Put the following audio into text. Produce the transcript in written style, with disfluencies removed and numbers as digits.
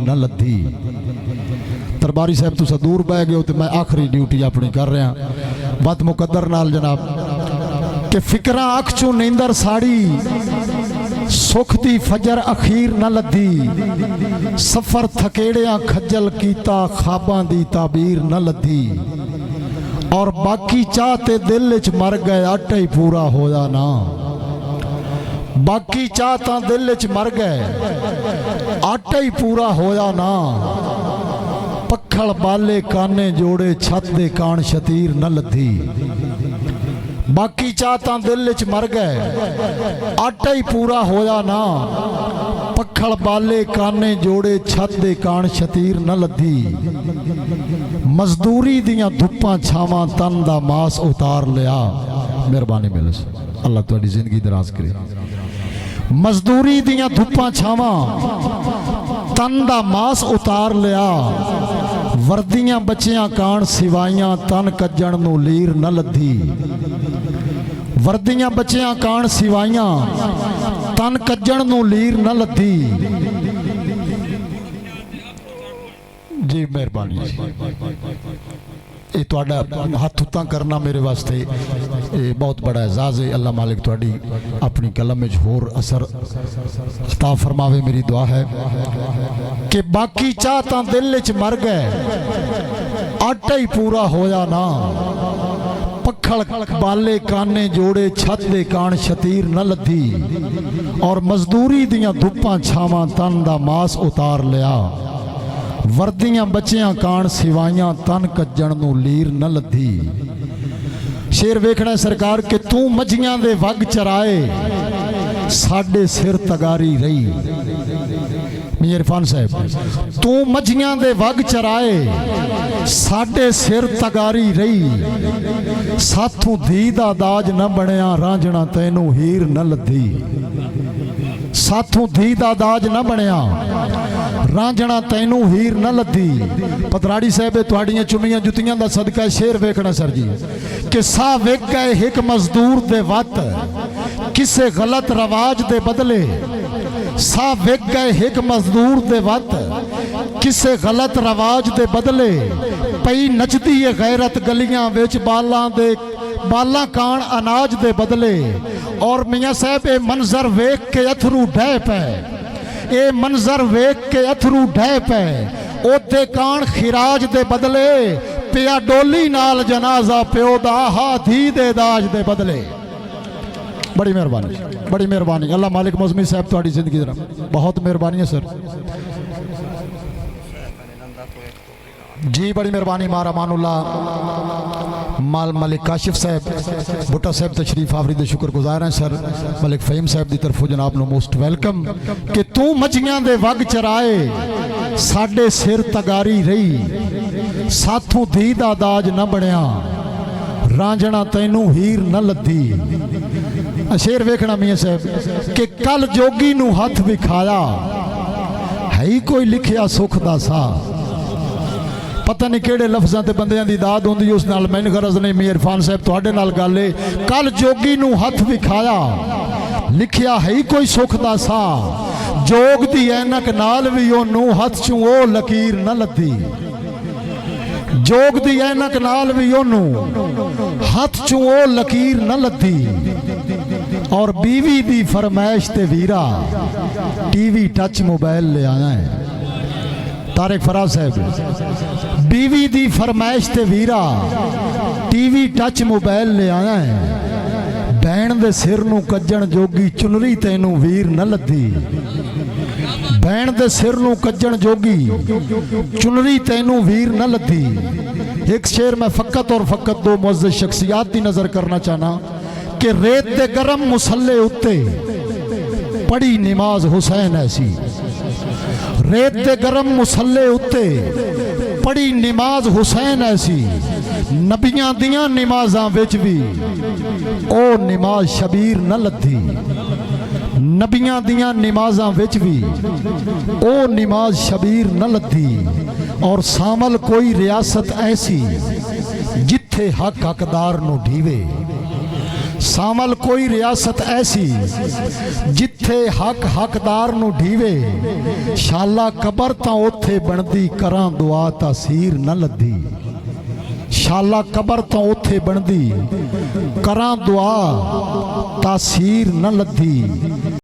न लद्दी। दरबारी साहब तुसा दूर बह गए हो तो मैं आखिरी ड्यूटी अपनी कर रहा बद मुकद्दर नाल जनाब कि फिक्रा अख चों नींदर साड़ी सुख दी फजर अखीर न लद्दी। सफर थकेड़िया खज्जल कीता ख्वाबां दी ताबीर न लद्दी। और बाकी चाह ते दिल च मर गए आटा ही पूरा होया ना। बाकी चाह तां दिल च मर गए आटा ही पूरा होया ना। पखड़ बाले काने जोड़े छत दे कान शतीर न लद्दी। बाकी चाह तां दिल च मर गए आटा ही पूरा होया ना। पखड़ बाले काने जोड़े छत दे कान शतीर न लद्दी। मजदूरी दियां धुप्पां छावां तन दा मास उतार लिया। मेहरबानी मिले अल्लाह तुहाडी जिंदगी दराज करे। मजदूरी दियां धुप्पां छावां तन दा मास उतार लिया। वर्दियां बचियां कान सिवाइयां तन कज्जण नूं लीर न लद्दी। वर्दियां बचियां कान सिवाइयां तन कज्जण नूं लीर न लद्दी। जी मेहरबानी ये तुहाडा हथ उत्ता करना मेरे वास्ते ये बहुत बड़ा एजाज़ है। अल्लाह मालिक तुहाडी अपनी कलम में होर असर अता फरमावे। मेरी दुआ है कि बाकी चाह तां दिल च मर गए आटा ही पूरा होया ना। पखड़ बाले काने जोड़े छत दे कान शतीर न लद्दी। और मजदूरी दियां धुप्पां छावां तन दा मास उतार लिया। वर्दियां बचियां कान सिवाइयां तन कज्जण नूं लीर न लद्दी। शेर वेखना सरकार कि तू मझियां दे वग चराए साडे सिर तगारी रही। मियां इरफान साहब तू मझियां दे वग चराए साडे सिर तगारी रही। साथों धी दा दाज न बनया रांझना तैनू हीर न लद्दी। साथों धी दा दाज न बनया रांझना तैनू हीर न लद्दी। पतराड़ी साहब तुहाड़ियां चुमियां जुतियां दा सदका शेर वेखना सर जी कि सा वेख गए एक मजदूर दे वत किसे गलत रवाज दे बदले। सा वेख गए एक मजदूर दे वत किसे गलत रवाज दे बदले। पई नचदी है गैरत गलियां विच बालां कान अनाज दे बदले। और मियाँ साहब ये मंजर वेख के अथरू ढह पे ये मंजर वेख के अथरू ढह पे। ओते कान खिराज दे बदले पिया डोली नाल जनाजा प्यो दा हाथी दे दाज दे बदले। बड़ी मेहरबानी अल्लाह मालिक मौसमी साहब तुहाडी जिंदगी दे बहुत मेहरबानी है सर जी। बड़ी मेहरबानी मारा मानुल्ला माल मलिक काशिफ साहब भुट्टा साहब तशरीफ आवरी दे शुक्रगुजार हैं सर। मलिक फहीम साहब की तरफों जनाब नो मोस्ट वेलकम कि तू मझियां दे वग चराए साडे सिर तगारी रही। साथों धी दा दाज न बनया रांझना तैनू हीर न लद्दी। शेर वेखना मियां साहब कि कल जोगी नू हथ विखाया है ही कोई लिखिया सुख दा सा। पता नहीं किहड़े लफ्ज़ां ते बंदियां दी दाद होंदी उस नाल मैनूं गरज नहीं। मियां इरफान साहब तुहाडे नाल गल है कल जोगी नूं हथ विखाया लिखिया है ही कोई सुख दा सा। जोग दी ऐनक नाल भी ओनू हथ चों ओ लकीर न लद्दी। जोग दी ऐनक नाल भी ओनू हथ चों ओ लकीर न लद्दी। और बीवी दी फरमाइश ते वीरा टीवी टच मोबाइल ले आया है। तारिक फराज साहब बीवी दी फरमाइश ते वीरा टीवी टच मोबाइल ले आया है। भैन दे सिर नूं कज्जण जोगी चुनरी तैनू वीर न लद्दी। भैन दे सिर नूं कज्जण जोगी चुनरी तैनू वीर न लद्दी। एक शेर मैं फ़कत और फ़कत दो मुअज़्ज़ज़ शख्सियात की नज़र करना चाहना कि रेत दे गरम मुसल्ले उत्ते पढ़ी नमाज हुसैन ऐसी। रेत दे गरम मुसल्ले उत्ते पढ़ी नमाज हुसैन ऐसी। नबियां दियां नमाज़ां विच भी ओ नमाज शबीर न लद्दी। नबियां दियां नमाज़ां विच भी ओ नमाज शबीर न लद्दी। और सामल कोई रियासत ऐसी जिथे हक हकदार नू ढीवे। ਸਾਮਲ ਕੋਈ ਰਿਆਸਤ ਐਸੀ ਜਿੱਥੇ ਹੱਕ ਹੱਕਦਾਰ ਨੂੰ ਢੀਵੇ, ਸ਼ਾਲਾ ਕਬਰ ਤਾਂ ਉੱਥੇ ਬਣਦੀ, ਕਰਾਂ ਦੁਆ ਤਾਸੀਰ ਨਾ ਲੱਦੀ। ਸ਼ਾਲਾ ਕਬਰ ਤਾਂ ਉੱਥੇ ਬਣਦੀ, ਕਰਾਂ ਦੁਆ ਤਾਸੀਰ ਨਾ ਲੱਦੀ।